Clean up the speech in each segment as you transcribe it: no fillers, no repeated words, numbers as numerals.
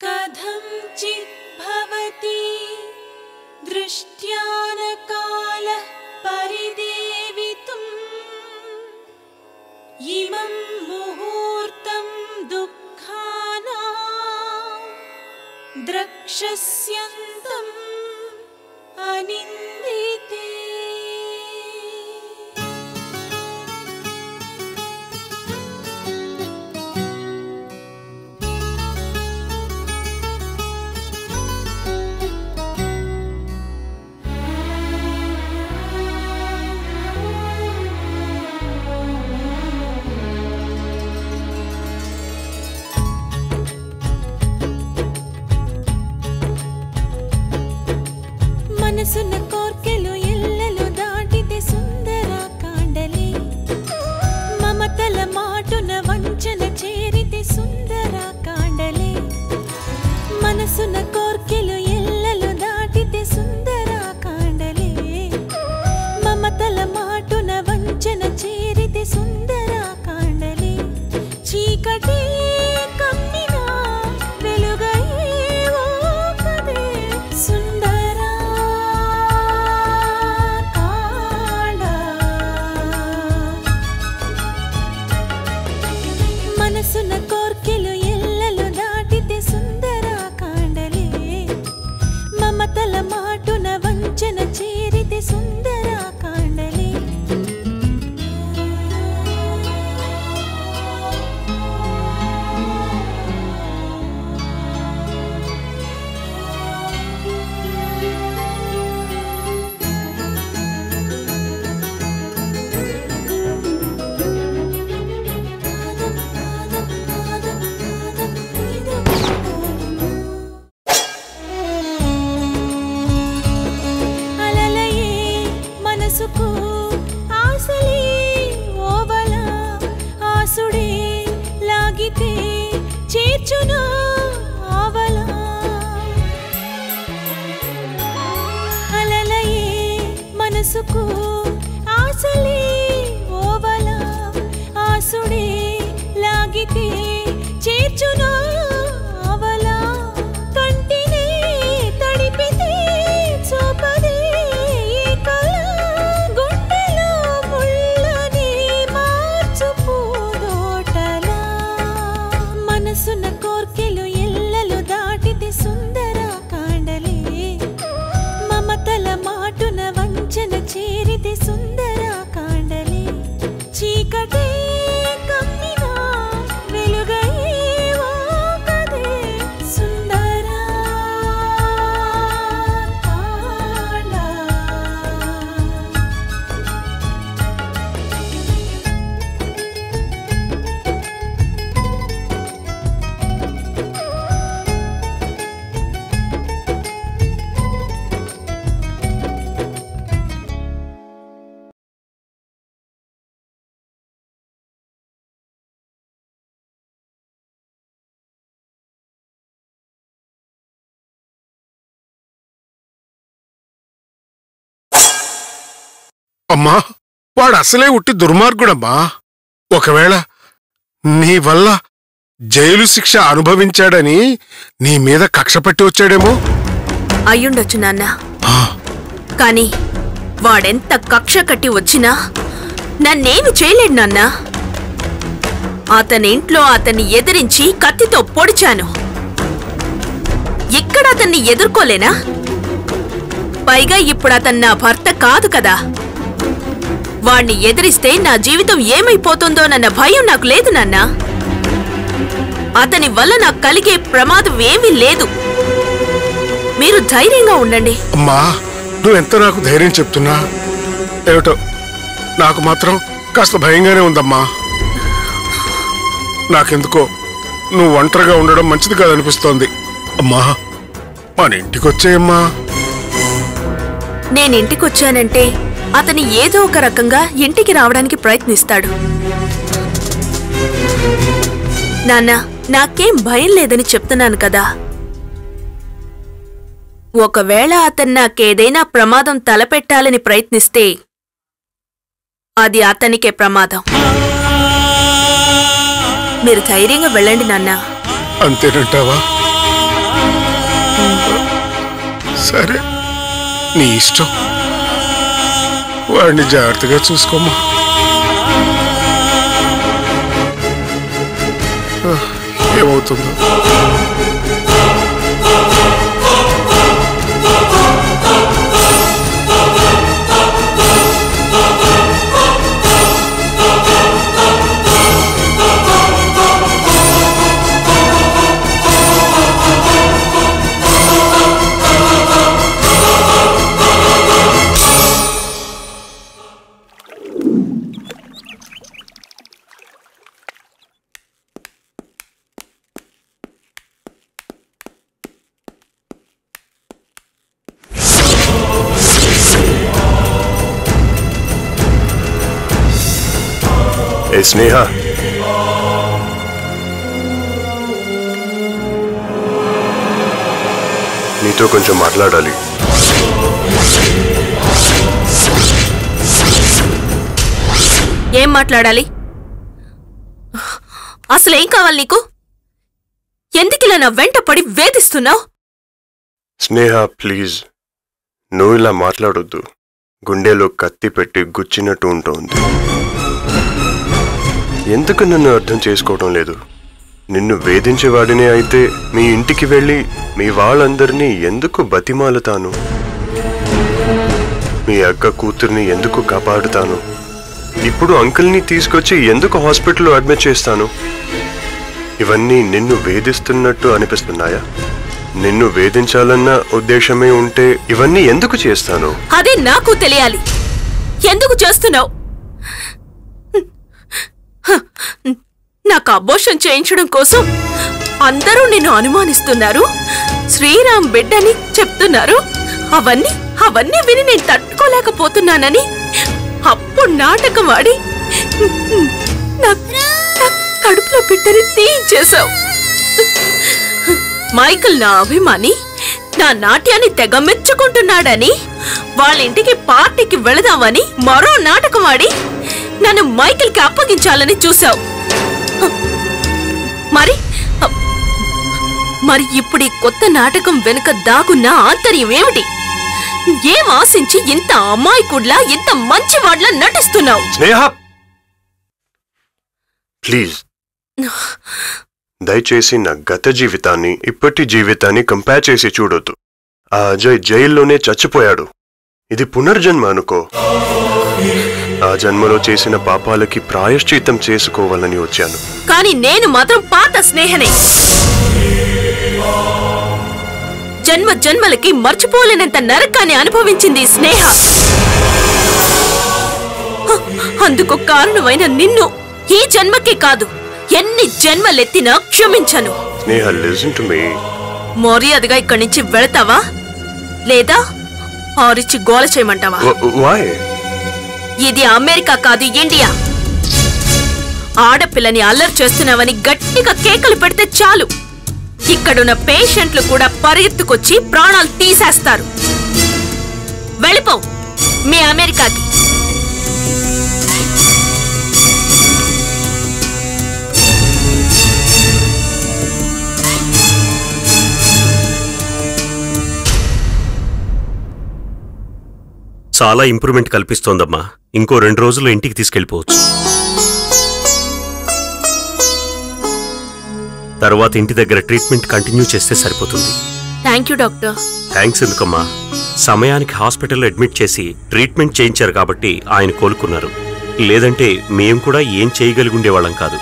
कथंचित् भवति दृष्ट्यानकालः परिदेवितुम् इमं मुहूर्तं दुःखानां द्रक्ष्यस्यन्तम् अनिन्दिते। మనసున కోర్కెలు ఎల్లలు దాటితే సుందర కాండలే మమతల మాటున వంచన చేరితే సుందర కాండలే మనసున కోర్కెలు ఎల్లలు దాటితే సుందర కాండలే మమతల మాటున వంచన చేరితే సుందర కాండలే చీకటి కమ్మినా వెలుగయ్యేవో కదే సుందర మనసున కోర్కెలు ఎల్లలు దాటితే సుందర కాండలే మమతల మాటున వంచన చేరితే సుందర కాండలే మనసుకు ఆశలే ఓవల ఆసుడే లాగితే చేర్చునా ఆవల అలలయే మనసుకు ఆశలే ఓవల ఆసుడే లాగితే చేర్చునా ఆవల కంటినే తడిపితే చూపదే మనసున కోర్కెలు ఎల్లలు దాటితే సుందర కాండలే మమతల మాటున వంచన చేరితే సుందర కాండలే చీకటే కమ్మినా వెలుగయ్యేవో కదే సుందర కాండ అమ్మా వాడు అసలే ఉట్టి దుర్మార్గుడమ్మా. ఒకవేళ నీ వల్ల జైలు శిక్ష అనుభవించాడని నీ మీద కక్ష పట్టి వచ్చాడేమో. అయ్యుండొచ్చు నాన్న, కాని వాడెంత కక్ష కట్టి వచ్చినా నన్నేమి చేయలేడు నాన్న. అతనింట్లో అతన్ని ఎదిరించి కత్తితో పొడిచాను. ఇక్కడ అతన్ని ఎదుర్కోలేనా? పైగా ఇప్పుడు అతను నా భర్త కాదు కదా. వాణ్ణి ఎదిరిస్తే నా జీవితం ఏమైపోతుందోనన్న భయం నాకు లేదు నాన్న. అతని వల్ల నాకు కలిగే ప్రమాదం ఏమీ లేదు. మీరు ధైర్యంగా ఉండండి. అమ్మా, నువ్వెంత నాకు ధైర్యం చెప్తున్నా ఏమిటో నాకు మాత్రం కాస్త భయంగానే ఉందమ్మా. నాకెందుకో నువ్వు ఒంటరిగా ఉండడం మంచిది కాదనిపిస్తోంది. అమ్మా, మన ఇంటికొచ్చేయమ్మా. నేనింటికొచ్చానంటే అతని ఏదో ఒక రకంగా ఇంటికి రావడానికి ప్రయత్నిస్తాడు. నాన్న, నాకేం భయం లేదని చెప్తున్నాను కదా. ఒకవేళ అతను నాకేదైనా ప్రమాదం తలపెట్టాలని ప్రయత్నిస్తే అది అతనికే ప్రమాదం. మీరు ధైర్యంగా వెళ్ళండి నాన్న. అంతేనంటావా? సరే, నీ ఇష్టం. వాడిని జాగ్రత్తగా చూసుకోమ్మా. ఏమవుతుందో. స్నేహ, నీతో కొంచెం మాట్లాడాలి. ఏం మాట్లాడాలి? అసలేం కావాలి నీకు? ఎందుకిలా నా వెంట పడి వేధిస్తున్నావు? స్నేహ ప్లీజ్, నువ్వు ఇలా మాట్లాడొద్దు. గుండెలో కత్తి పెట్టి గుచ్చినట్టు ఉంటుంది. ఎందుకు నన్ను అర్థం చేసుకోవడం లేదు? నిన్ను వేధించేవాడినే అయితే మీ ఇంటికి వెళ్ళి మీ వాళ్ళందరినీ ఎందుకు బతిమాలుతాను? మీ అక్క కూతుర్ని ఎందుకు కాపాడుతాను? ఇప్పుడు అంకుల్ని తీసుకొచ్చి ఎందుకు హాస్పిటల్లో అడ్మిట్ చేస్తాను? ఇవన్నీ నిన్ను వేధిస్తున్నట్టు అనిపిస్తున్నాయా? నిన్ను వేధించాలన్న ఉద్దేశమే ఉంటే ఇవన్నీ ఎందుకు చేస్తాను? అదే నాకు తెలియాలి. ఎందుకు చేస్తున్నావు? నాకు అబోర్షన్ చేయించడం కోసం అందరూ నిన్ను అనుమానిస్తున్నారు. శ్రీరామ్ బిడ్డని చెప్తున్నారు. అవన్నీ విని నేను తట్టుకోలేకపోతున్నానని అప్పుడు నాటకం ఆడి నా కడుపులో బిడ్డని తీయించేశావు. మైకల్ నా అభిమాని, నా నాట్యాన్ని తెగ మెచ్చుకుంటున్నాడని వాళ్ళ ఇంటికి పార్టీకి వెళదామని మరో నాటకం ఆడి నన్ను మైకిల్కి అప్పగించాలని చూశావు. మరి ఇప్పుడు ఈ కొత్త నాటకం వెనుక దాగున్న ఆంతర్యం ఏమిటి? ఏం ఆశించి ఇంత అమాయకుడ్లా, ఇంత మంచివాడ్లా నటిస్తున్నావు? స్నేహ ప్లీజ్, దయచేసి నా గత జీవితాన్ని ఇప్పటి జీవితాన్ని కంపేర్ చేసి చూడొద్దు. ఆ అజయ్ జైల్లోనే చచ్చిపోయాడు. ఇది పునర్జన్మ అనుకో. ఆ జన్మలో చేసిన పాపాలకి ప్రాయశ్చిత్తం చేసుకోవాలని వచ్చాను. కానీ నేను మాత్రం పాత స్నేహనే. జన్మ జన్మలకి మర్చిపోలేనంత నరకాన్ని అనుభవించింది స్నేహ. అందుకు కారణమైన నిన్ను ఈ జన్మకే కాదు, ఎన్ని జన్మలెత్తినా క్షమించను. స్నేహ, లిసన్ టు మీ. మర్యాదగా ఇక్కడి నుంచి వెళతావా లేదా ఆరిచి గోల చేయమంటావా? Why? ఇది అమెరికా కాదు, ఇండియా. ఆడపిల్లని అల్లరి చేస్తున్నావని గట్టిగా కేకలు పెడితే చాలు, ఇక్కడున్న పేషెంట్లు కూడా పరిగెత్తుకొచ్చి ప్రాణాలు తీసేస్తారు. వెళ్ళిపో మీ అమెరికాకి. చాలా ఇంప్రూవ్మెంట్ కల్పిస్తోందమ్మా. ఇంకో 2 రోజుల్లో ఇంటికి తీసుకెళ్ళిపోవచ్చు. తర్వాత ఇంటి దగ్గర ట్రీట్మెంట్ కంటిన్యూ చేస్తే సరిపోతుంది. Thank you doctor. థ్యాంక్స్ ఎందుకమ్మా? సమయానికి హాస్పిటల్లో అడ్మిట్ చేసి ట్రీట్మెంట్ చేయించారు కాబట్టి ఆయన కోలుకున్నారు. లేదంటే మేం కూడా ఏం చేయగలిగుండేవాళ్ళం కాదు.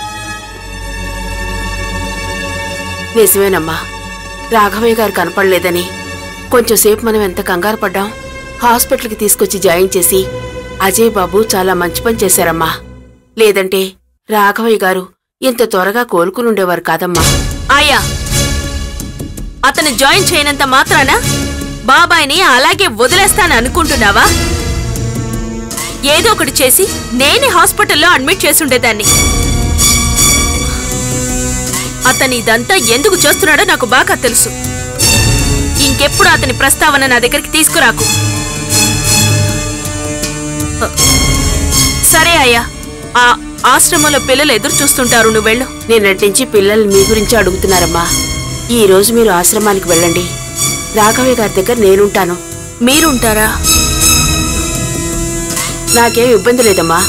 నిజమేనమ్మా, రాఘవయ్య గారు కనపడలేదని కొంచెంసేపు మనం ఎంత కంగారు పడ్డాం. హాస్పిటల్కి తీసుకొచ్చి జాయిన్ చేసి అజయ్ బాబు చాలా మంచి పని చేశారమ్మా. లేదంటే రాఘవయ్య గారు ఇంత త్వరగా కోలుకునుండేవారు కాదమ్మా. ఆయా, అతను జాయిన్ చేయనంత మాత్రాన బాబాయిని అలాగే వదిలేస్తాను అనుకుంటున్నావా? ఏదో ఒకటి చేసి నేనే హాస్పిటల్లో అడ్మిట్ చేసుండేదాన్ని. అతని ఇదంతా ఎందుకు చేస్తున్నాడో నాకు బాగా తెలుసు. ఇంకెప్పుడు అతని ప్రస్తావన నా దగ్గరికి తీసుకురాకు. సరే అయ్యా, ఆ ఆశ్రమంలో పిల్లలు ఎదురు చూస్తుంటారు, నువ్వు వెళ్ళు. నిన్నటి నుంచి పిల్లలు మీ గురించి అడుగుతున్నారమ్మా. ఈ రోజు మీరు ఆశ్రమానికి వెళ్ళండి. రాఘవయ్య గారి దగ్గర నేనుంటాను. మీరుంటారా? నాకేం ఇబ్బంది లేదమ్మా.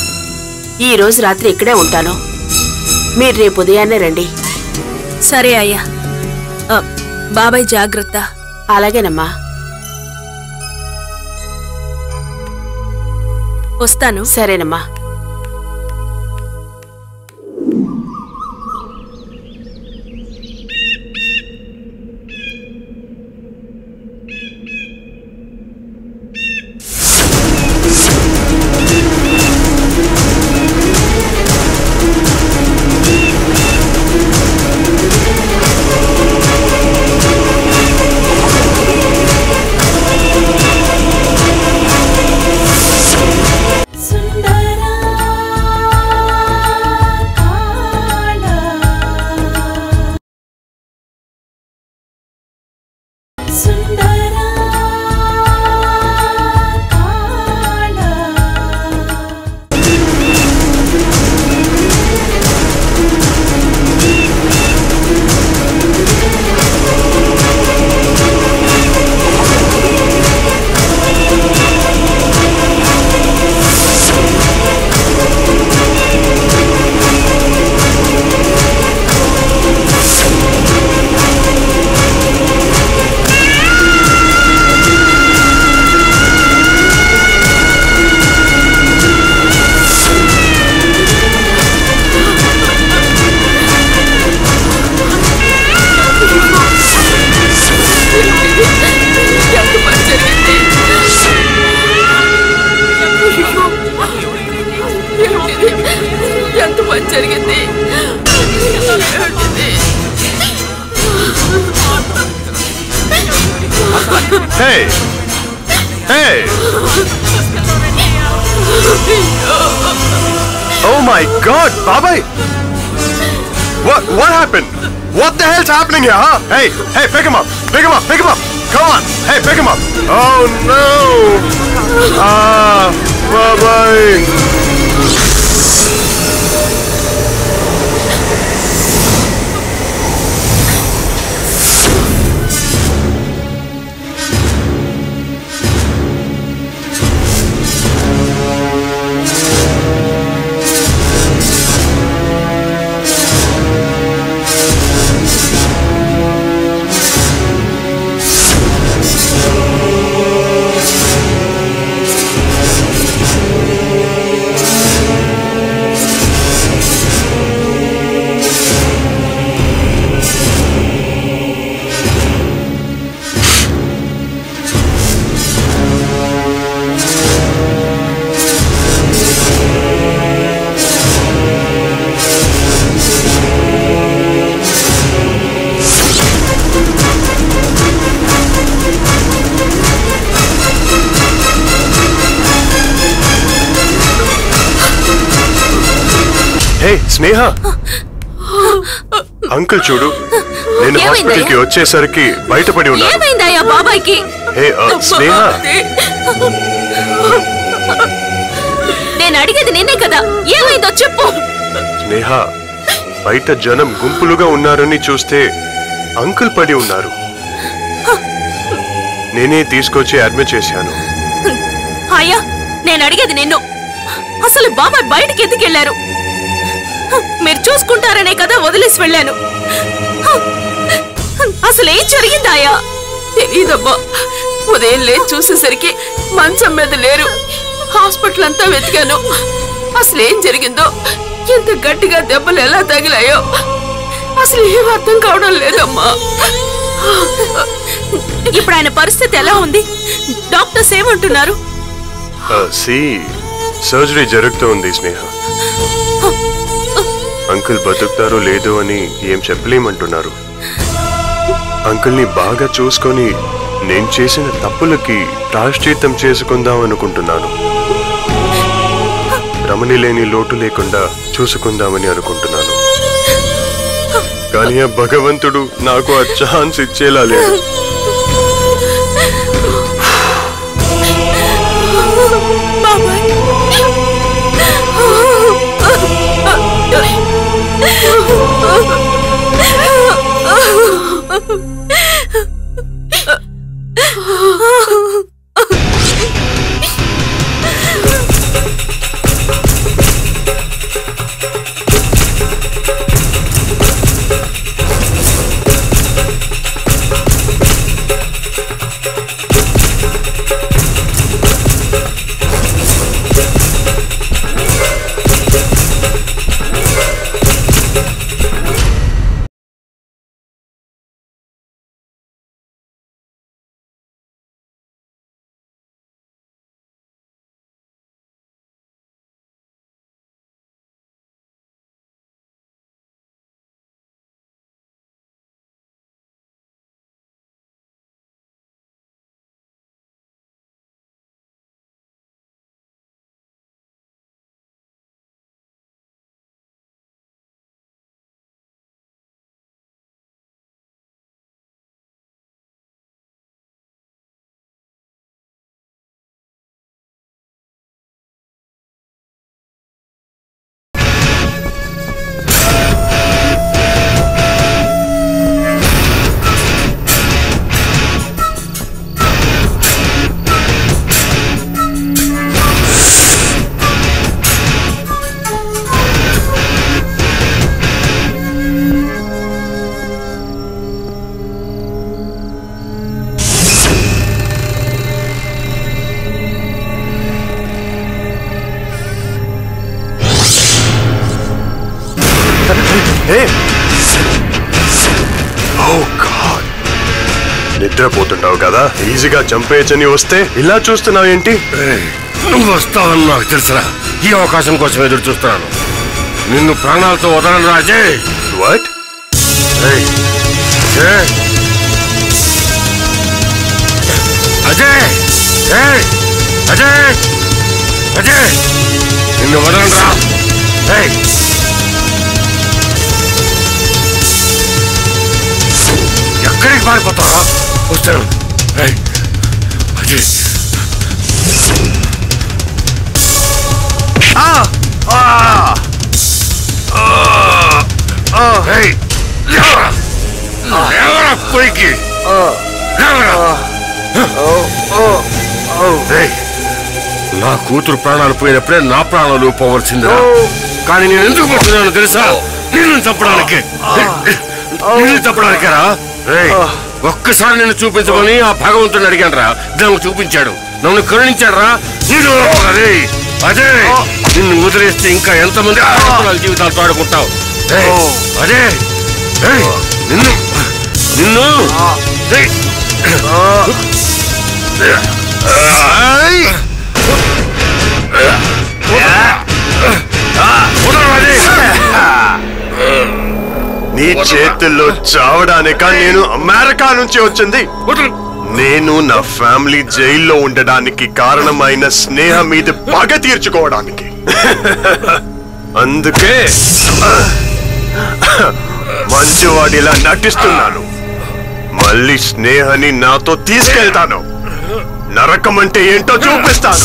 ఈ రోజు రాత్రి ఇక్కడే ఉంటాను. మీరు రేపు ఉదయాన్నే రండి. సరే అయ్యా. బాబాయ్ జాగ్రత్త. అలాగేనమ్మా. వస్తాను. సరేనమ్మా. Hey! Hey! Oh my God, Babai! What happened? What the hell's happening here, huh? Hey, pick him up! Pick him up! Pick him up! Come on! Hey, pick him up! Oh no! Babai! Hey, Sneha! Uncle చూడు, నేను హాస్పిటల్కి వచ్చేసరికి బయటపడి ఉన్నాను. ఏమైందయ్యా బాబాయ్కి? హే స్నేహ, నేను అడిగేది నిన్నే కదా, ఏమైందో చెప్పు. స్నేహ, బయట జనం గుంపులుగా ఉన్నారని చూస్తే అంకుల్ పడి ఉన్నారు. నేనే తీసుకొచ్చి అడ్మిట్ చేశాను. అయ్యా, నేను అడిగేది నిన్ను. అసలు బాబాయ్ బయటికి ఎందుకు వెళ్ళారు? మీరు చూసుకుంటారనే కదా వదిలేసి వెళ్ళాను. అసలు ఏం జరిగిందాయా? తెలీదమ్మా. ఉదయం లేచి చూసేసరికి మంచం మీద లేరు. హాస్పిటల్ అంతా వెతికాను. అసలేం జరిగిందో, ఎంత గట్టిగా దెబ్బలు ఎలా తగిలాయో అసలు ఏం అర్థం కావడం లేదమ్మా. ఇప్పుడు ఆయన పరిస్థితి ఎలా ఉంది? డాక్టర్స్ ఏమంటున్నారు? సర్జరీ జరుగుతూ ఉంది స్నేహ. అంకుల్ బతుకుతారో లేదో అని ఏం చెప్పలేమంటున్నారు. అంకుల్ని బాగా చూసుకొని నేను చేసిన తప్పులకి ప్రాయశ్చిత్తం చేసుకుందాం అనుకుంటున్నాను. రమణి లేని లోటు లేకుండా చూసుకుందామని అనుకుంటున్నాను. కానీ ఆ భగవంతుడు నాకు ఆ ఛాన్స్ ఇచ్చేలా లేడు. నిద్రపోతుంటావు కదా, ఈజీగా చంపేయచ్చని వస్తే ఇలా చూస్తున్నావు ఏంటి? నువ్వు వస్తావని నాకు తెలుసురా. ఈ అవకాశం కోసం ఎదురు చూస్తున్నాను. నిన్ను ప్రాణాలతో వదలను రాజే. వాట్? అజయ్, అజయ్, అజయ్, నిన్ను వదలను రా. ఎక్కడికి పారిపోతావా? వస్తాను. అజయ్, పోయికి నా కూతురు ప్రాణాలు పోయినప్పుడే నా ప్రాణాలు పోవలసిందిరా. కానీ నేను ఎందుకు పోతున్నాను తెలుసా? నిన్ను చంపడానికి, నిన్ను చంపడానికేరా. ఒక్కసారి నిన్ను చూపించమని ఆ భగవంతుని అడిగాను రా. నన్ను చూపించాడు, నన్ను కరుణించాడు రా. అదే నిన్ను వదిలేస్తే ఇంకా ఎంతమంది జీవితాలు పాడుకుంటావు. అదే నిన్ను నిన్ను నీ చేతుల్లో చావడానిక నేను అమెరికా నుంచి వచ్చింది? నేను నా ఫ్యామిలీ జైల్లో ఉండడానికి కారణమైన స్నేహ మీద పగ తీర్చుకోవడానికి. అందుకే మంచివాడిలా నటిస్తున్నాను. మళ్ళీ స్నేహని నాతో తీసుకెళ్తాను. నరకం అంటే ఏంటో చూపిస్తాను.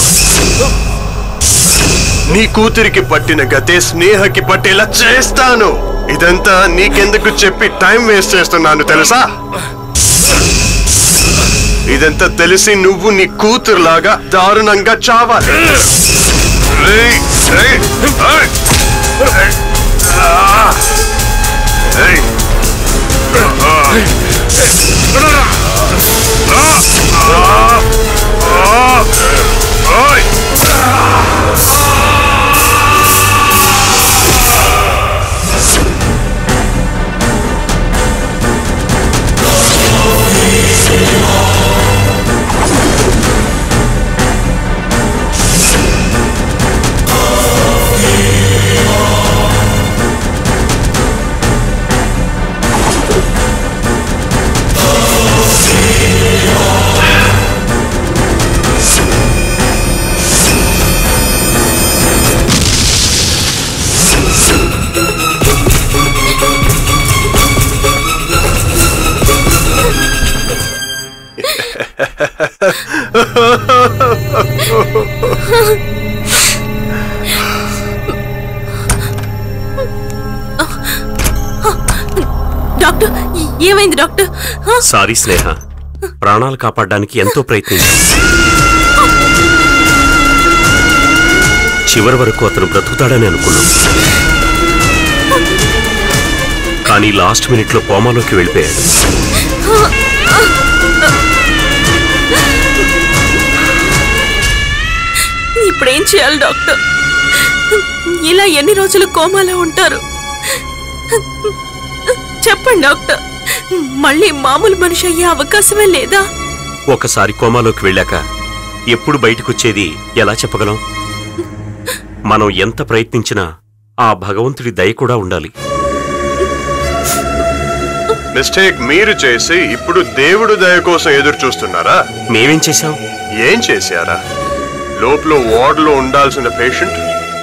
నీ కూతురికి పట్టిన గతే స్నేహకి పట్టేలా చేస్తాను. ఇదంతా నీకెందుకు చెప్పి టైం వేస్ట్ చేస్తున్నాను తెలుసా? ఇదంతా తెలిసి నువ్వు నీ కూతురులాగా దారుణంగా చావాలి. డాక్టర్, ఏమైంది డాక్టర్? సారీ స్నేహ, ప్రాణాలు కాపాడడానికి ఎంతో ప్రయత్నించాం. చివరి వరకు అతను బ్రతుకుతాడని అనుకున్నాం. కానీ లాస్ట్ మినిట్లో కోమాలోకి వెళ్ళిపోయాడు. ఇప్పుడేం చేయాలి డాక్టర్? ఇలా ఎన్ని రోజులు కోమాలో ఉంటారు? చెప్పండి డాక్టర్, మళ్ళీ మామూలు మనిషి అయ్యే అవకాశమే లేదా? ఒకసారి కోమాలోకి వెళ్ళాక ఎప్పుడు బయటకొచ్చేది ఎలా చెప్పగలం? మనం ఎంత ప్రయత్నించినా ఆ భగవంతుడి దయ కూడా ఉండాలి. మిస్టేక్ మీరు చేసి ఇప్పుడు దేవుడు దయ కోసం ఎదురు చూస్తున్నారా? మేమేం చేశాం? ఏం చేశారా? లోపల వార్డులో ఉండాల్సిన పేషెంట్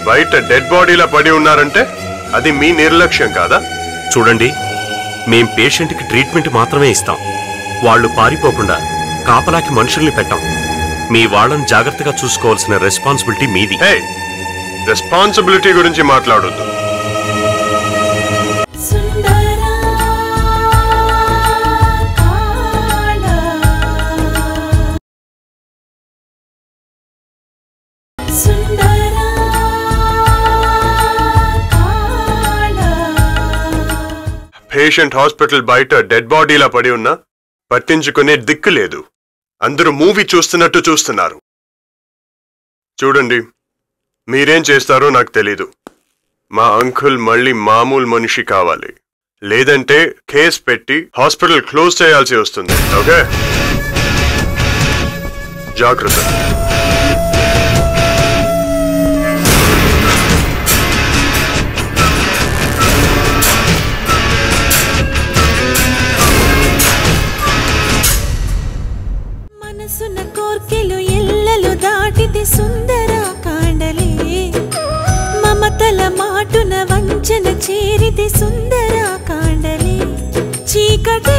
బయట డెడ్ బాడీలా పడి ఉన్నారంటే అది మీ నిర్లక్ష్యం కాదా? చూడండి, మేం పేషెంట్కి ట్రీట్మెంట్ మాత్రమే ఇస్తాం. వాళ్ళు పారిపోకుండా కాపలాకి మనుషుల్ని పెట్టాం. మీ వాళ్ళని జాగ్రత్తగా చూసుకోవాల్సిన రెస్పాన్సిబిలిటీ మీది. రెస్పాన్సిబిలిటీ గురించి మాట్లాడొద్దు. పేషెంట్ హాస్పిటల్ బయట డెడ్ బాడీలా పడి ఉన్నా పట్టించుకునే దిక్కు లేదు. అందరూ మూవీ చూస్తున్నట్టు చూస్తున్నారు. చూడండి, మీరేం చేస్తారో నాకు తెలీదు. మా అంకుల్ మళ్ళీ మామూలు మనిషి కావాలి, లేదంటే కేసు పెట్టి హాస్పిటల్ క్లోజ్ చేయాల్సి వస్తుంది. ఓకే, జాగ్రత్త. మనసున కోర్కెలు ఎల్లలు దాటితే సుందర కాండలే, మమతల మాటున వంచన చేరితే సుందర కాండలే, చీకటి